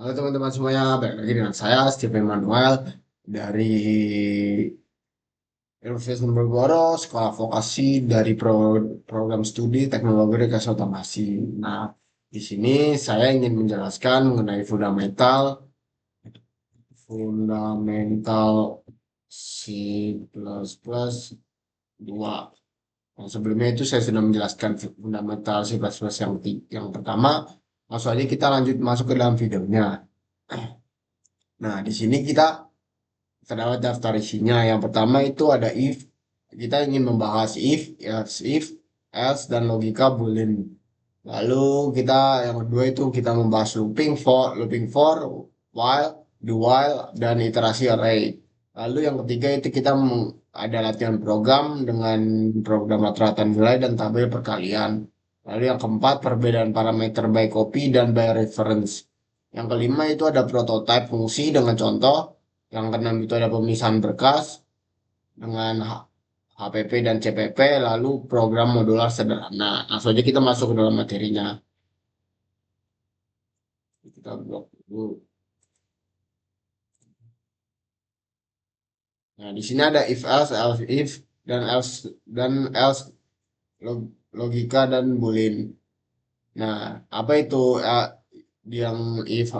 Halo teman-teman semuanya, balik lagi dengan saya Steve Manuel dari Universitas Diponegoro, Sekolah Vokasi dari Program Studi Teknologi Rekayasa Otomasi. Nah, di sini saya ingin menjelaskan mengenai fundamental C++ 2. Yang sebelumnya itu saya sudah menjelaskan fundamental C++ yang pertama. Langsung aja kita lanjut masuk ke dalam videonya. Nah, di sini kita terdapat daftar isinya. Yang pertama itu ada if. Kita ingin membahas else, dan logika Boolean. Lalu yang kedua itu kita membahas looping for, while, do while, dan iterasi array. Lalu yang ketiga itu ada latihan program dengan program rata-rata nilai dan tabel perkalian. Lalu yang keempat perbedaan parameter by copy dan by reference. Yang kelima itu ada prototype fungsi dengan contoh. Yang keenam itu ada pemisahan berkas dengan HPP dan CPP, lalu program modular sederhana. Langsung aja kita masuk ke dalam materinya. Kita blok dulu. Nah, di sini ada else if, dan else logika dan boolean. Nah, apa itu yang if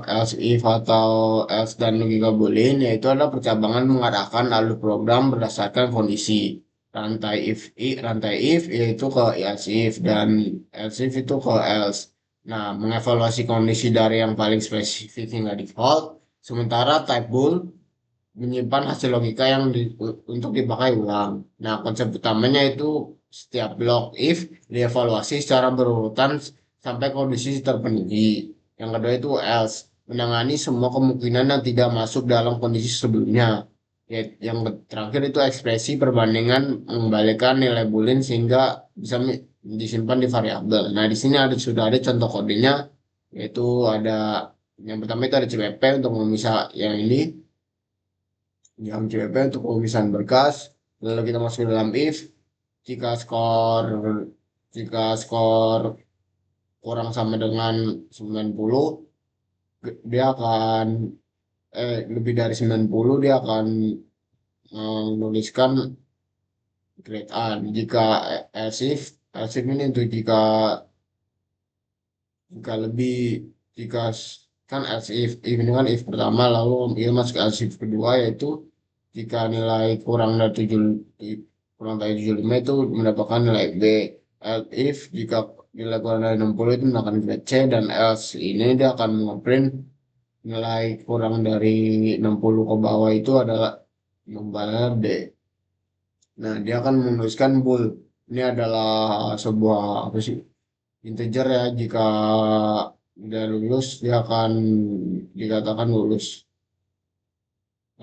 atau else dan logika boolean? Yaitu adalah percabangan mengarahkan alur program berdasarkan kondisi. Rantai if yaitu ke else if, dan else if itu ke else. Nah, mengevaluasi kondisi dari yang paling spesifik hingga default. Sementara type bool menyimpan hasil logika untuk dipakai ulang. Nah, konsep utamanya itu setiap blok if dievaluasi secara berurutan sampai kondisi terpenuhi. Yang kedua itu else, menangani semua kemungkinan yang tidak masuk dalam kondisi sebelumnya. Yang terakhir itu ekspresi perbandingan mengembalikan nilai boolean sehingga bisa disimpan di variabel. Nah, di sini sudah ada contoh kodenya, yaitu ada yang pertama itu ada CPP untuk memisah yang ini, yang CPP untuk pemisahan berkas. Lalu kita masuk ke dalam if. Jika skor jika skor kurang sama dengan 90, dia akan lebih dari 90, dia akan menuliskan grade A. Jika else if ini untuk jika lebih jika kan if ini kan if pertama, lalu kita masuk ke else if kedua, yaitu jika nilai kurang dari 75 itu mendapatkan nilai B. Else if jika nilai kurang dari 60 itu mendapatkan grade C, dan else ini dia akan ngeprint nilai kurang dari 60 ke bawah itu adalah nomor D. Nah, dia akan menuliskan bool. Ini adalah sebuah apa sih? Integer ya. Jika dia lulus, dia akan dikatakan lulus.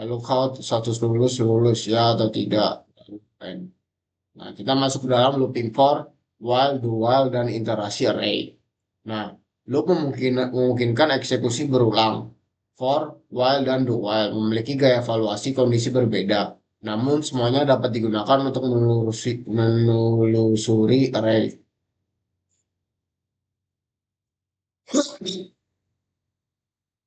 Lalu kalau status lulus ya atau tidak. Nah, kita masuk ke dalam looping for, while, do while, dan iterasi array. Nah, loop memungkinkan eksekusi berulang. For, while, dan do while memiliki gaya evaluasi kondisi berbeda. Namun, semuanya dapat digunakan untuk menelusuri array.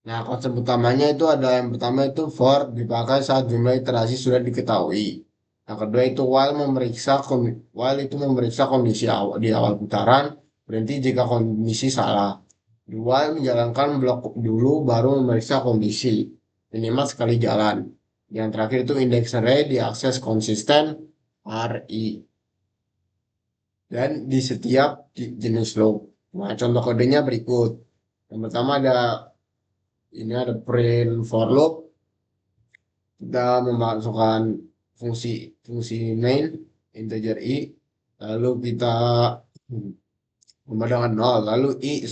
Nah, konsep utamanya itu ada yang pertama itu for dipakai saat jumlah iterasi sudah diketahui. Yang kedua itu while itu memeriksa kondisi awal di awal putaran, berhenti jika kondisi salah. While menjalankan blok dulu baru memeriksa kondisi minimal sekali jalan. Yang terakhir itu index array diakses konsisten RI dan di setiap jenis loop. Nah, contoh kodenya berikut. Yang pertama ada print for loop. Kita memasukkan fungsi fungsi main integer i, lalu kita memandangkan 0, lalu i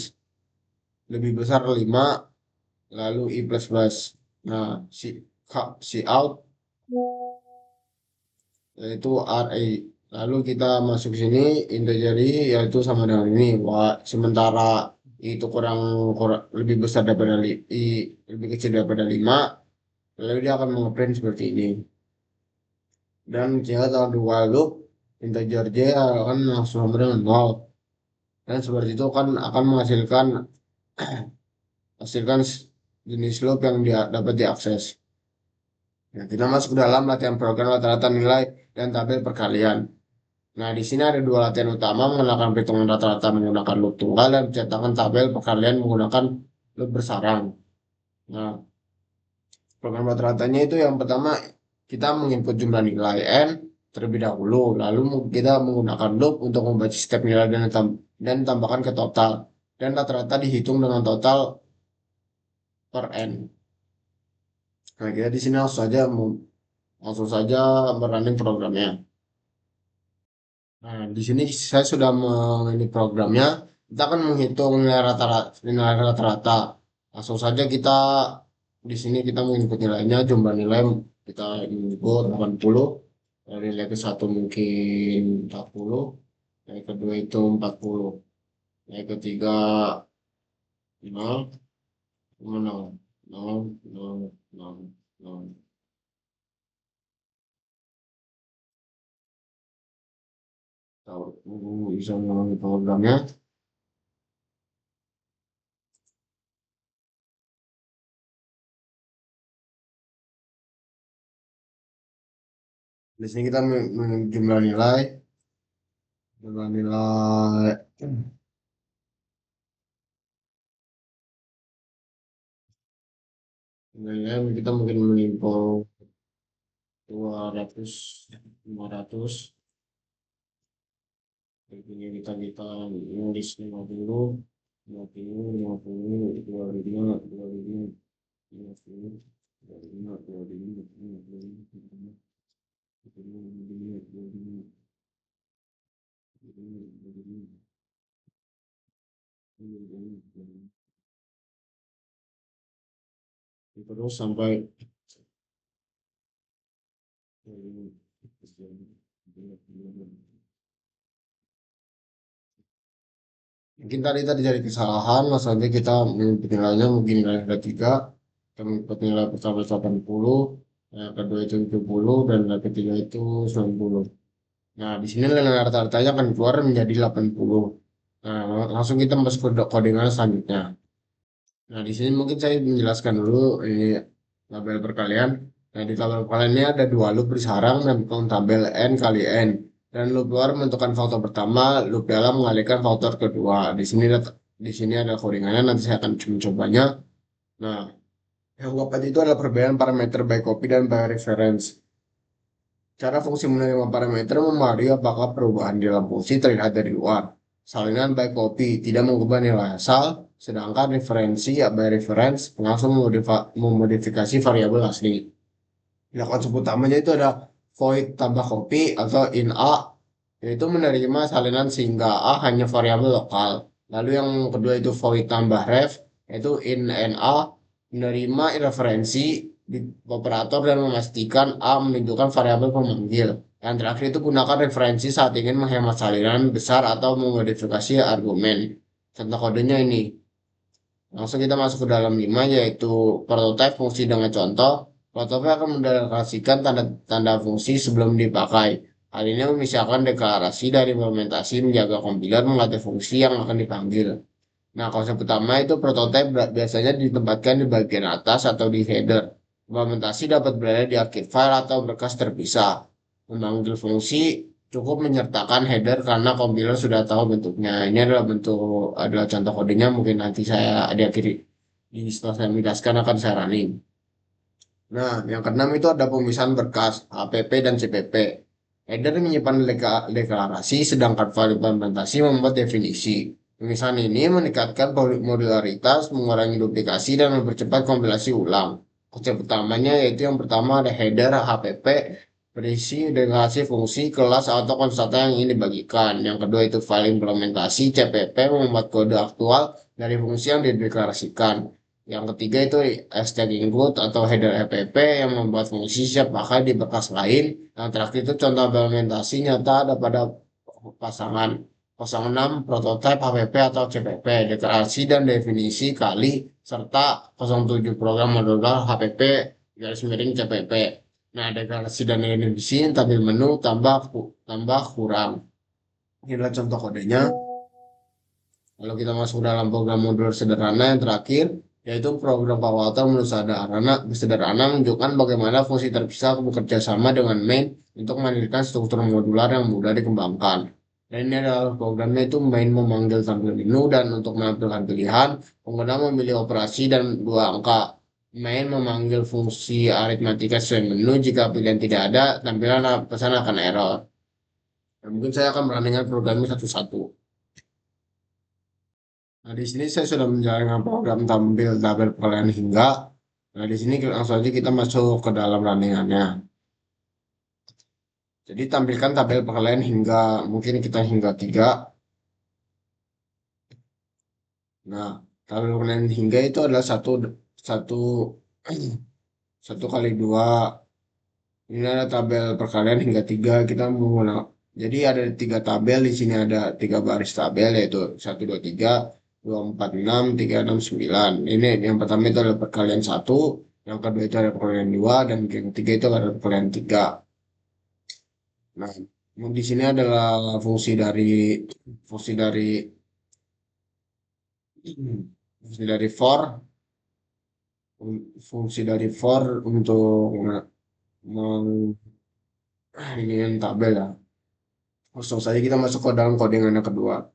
lebih besar 5, lalu i plus plus. Nah, si out yaitu array. Lalu kita masuk sini integer i yaitu sama dengan ini. Wah, sementara itu kurang lebih besar daripada i lebih kecil daripada 5, lalu dia akan mengeprint seperti ini. Dan jika dalam dua loop integer j akan langsung sama dengan 0, dan seperti itu kan akan menghasilkan hasilkan jenis loop yang dapat diakses. Nah, kita masuk ke dalam latihan program rata-rata nilai dan tabel perkalian. Nah, di sini ada dua latihan utama menggunakan perhitungan rata-rata menggunakan loop tunggal dan pencetakan tabel perkalian menggunakan loop bersarang. Nah, program rata-ratanya itu yang pertama kita menginput jumlah nilai n terlebih dahulu, lalu kita menggunakan loop untuk membaca setiap nilai dan tambahkan ke total. Dan rata-rata dihitung dengan total per n. Nah, kita di sini langsung saja merunning programnya. Nah, di sini saya sudah ini programnya. Kita akan menghitung nilai rata-rata. Langsung saja kita di sini kita menginput nilainya, jumlah nilai kita input 80. Dari nilai ke satu mungkin 40, nilai kedua itu 40, nilai ketiga 0, 0, 0, 0, 0, 0. Tahu bisa mengulangi programnya. Di sini kita jumlah nilai, jumlah nilai, nilai kita mungkin mengimpor 200, 500. Ini kita nulis 50, 50, 50, 25, 25, 50, 25, 25, 25, 25, 25, terus sampai mungkin tadi terjadi kesalahan, maksudnya kita menginput nilainya mungkin nilai ada 3, kita menginput nilai pertama 80, yang kedua itu 70, dan yang ketiga itu 90. Nah, di sini nilai rata-ratanya akan keluar menjadi 80. Nah, langsung kita masuk ke codingan selanjutnya. Nah, di sini mungkin saya menjelaskan dulu ini tabel perkalian. Nah, di tabel perkalian ini ada dua loop bersarang dan tabel n kali n. Dan loop luar menentukan faktor pertama, loop dalam mengalihkan faktor kedua. Di sini ada codingannya, nanti saya akan mencobanya. Nah, yang keempat itu adalah perbedaan parameter by copy dan by reference. Cara fungsi menerima parameter mempengaruhi apakah perubahan di dalam fungsi terlihat dari luar. Salinan by copy tidak mengubah nilai asal, sedangkan referensi by reference langsung memodifikasi variabel asli. Nah, konsep utamanya itu ada void tambah copy atau in A, yaitu menerima salinan sehingga A hanya variabel lokal. Lalu yang kedua itu void tambah ref, yaitu in and A menerima referensi di operator dan memastikan A menunjukkan variabel pemanggil. Yang terakhir itu gunakan referensi saat ingin menghemat salinan besar atau memodifikasi argumen. Contoh kodenya ini. Langsung kita masuk ke dalam 5 yaitu prototype fungsi dengan contoh. Prototype akan mendeklarasikan tanda-tanda fungsi sebelum dipakai. Hal ini memisahkan deklarasi dari implementasi menjaga kompiler mengatur fungsi yang akan dipanggil. Nah, konsep utama itu prototype biasanya ditempatkan di bagian atas atau di header. Implementasi dapat berada di akhir file atau berkas terpisah. Memanggil fungsi cukup menyertakan header karena kompiler sudah tahu bentuknya. Ini adalah contoh kodenya. Mungkin nanti saya di akhir setelah saya menjelaskan akan saya running. Nah, yang keenam itu ada pemisahan berkas HPP dan CPP. Header menyimpan deklarasi, sedangkan file implementasi membuat definisi. Pemisahan ini meningkatkan modularitas, mengurangi duplikasi, dan mempercepat kompilasi ulang. Konsep utamanya yaitu yang pertama ada header HPP, berisi deklarasi fungsi, kelas, atau konstanta yang ingin dibagikan. Yang kedua itu file implementasi, CPP, membuat kode aktual dari fungsi yang dideklarasikan. Yang ketiga itu hashtag include atau header HPP yang membuat fungsi siap pakai di berkas lain. Yang terakhir itu contoh implementasi nyata ada pada pasangan 06 prototype HPP atau CPP, deklarasi dan definisi kali serta 07 program modular HPP garis miring CPP. Nah, deklarasi dan definisi tampil menu tambah kurang. Ini adalah contoh kodenya. Kalau kita masuk dalam program modular sederhana yang terakhir, yaitu program Pawalta menurut sederhana menunjukkan bagaimana fungsi terpisah bekerja sama dengan main untuk menghadirkan struktur modular yang mudah dikembangkan. Dan ini adalah programnya itu main memanggil tampil menu dan untuk menampilkan pilihan, pengguna memilih operasi dan dua angka. Main memanggil fungsi aritmatika sesuai menu. Jika pilihan tidak ada, tampilan pesan akan error. Dan mungkin saya akan merandingkan programnya satu-satu. Nah, di sini saya sudah menjalankan program tampil tabel perkalian hingga. Nah, di sini langsung saja kita masuk ke dalam runningannya. Jadi tampilkan tabel perkalian hingga mungkin kita hingga 3. Nah, tabel perkalian hingga itu adalah satu satu kali dua. Ini ada tabel perkalian hingga 3. Kita menggunakan. Jadi ada 3 tabel di sini, ada 3 baris tabel, yaitu 1, 2, 3, 2, 4, 6, 3, 6, 9. Ini yang pertama itu adalah perkalian 1, yang kedua itu adalah perkalian 2, dan yang ketiga itu adalah perkalian 3. Nah, di sini adalah fungsi dari fungsi dari for fungsi dari for untuk meng ini tabel ya. Langsung saja kita masuk ke dalam codingan yang kedua.